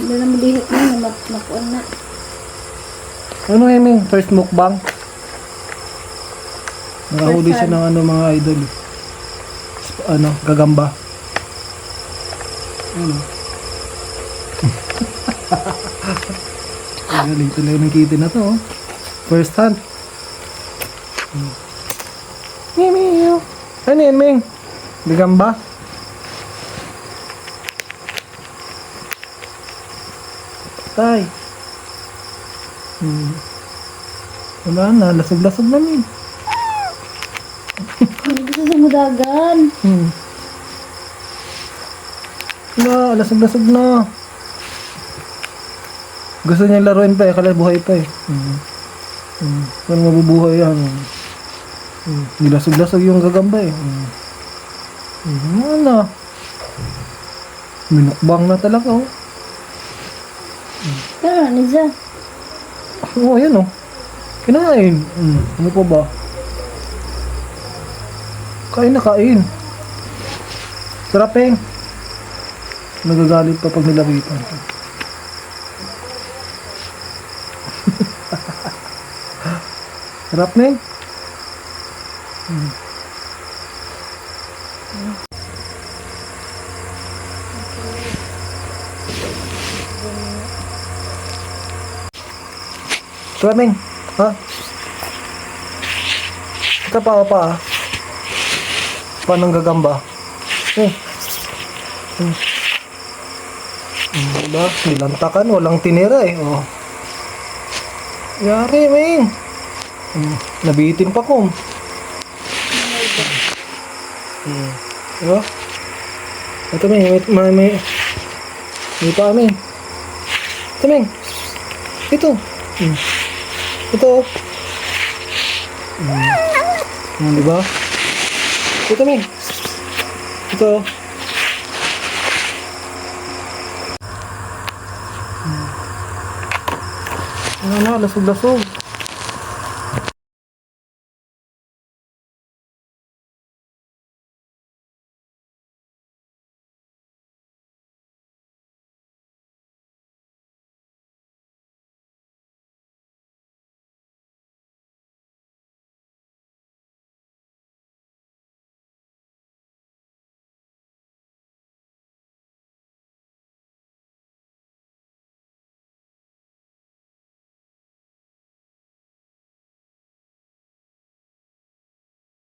Hindi na malihit na, nakuan na. Ano yun, first mukbang? Nakahuli siya ng ano, mga idol. Ano, gagamba. Ano? Galing talaga ng kitty na to, oh. First hand. Mimi, ano yan, Ming? Gagamba? Tay. Wala na, lasog-lasog na, Ming. Hindi gusto sa mudagan. Wala, lasog-lasog na. Gusto niya laruin pa eh, kala buhay pa eh. Paano mabubuhay yan? Nilasog-lasog yung gagamba eh. Wala. Minukbang na talaga oh. Pero ano siya? Oo, yan oh. Kinain. Ano pa ba? Kain na kain. Sarap eh. Nagagalit pa pag nilapitan. Sarap na eh. Maraming, ha? Ito pa. Paano gagamba? Diba? Nilantakan, walang tinira eh. Oh. Yari, Ming. Nabitin pa ko. Diba? Ito, Ming. May pa, Ming. Ito, Ming. Ito. Ito. Diba? Ito, Ming. Ito. Ano na, lasog-lasog.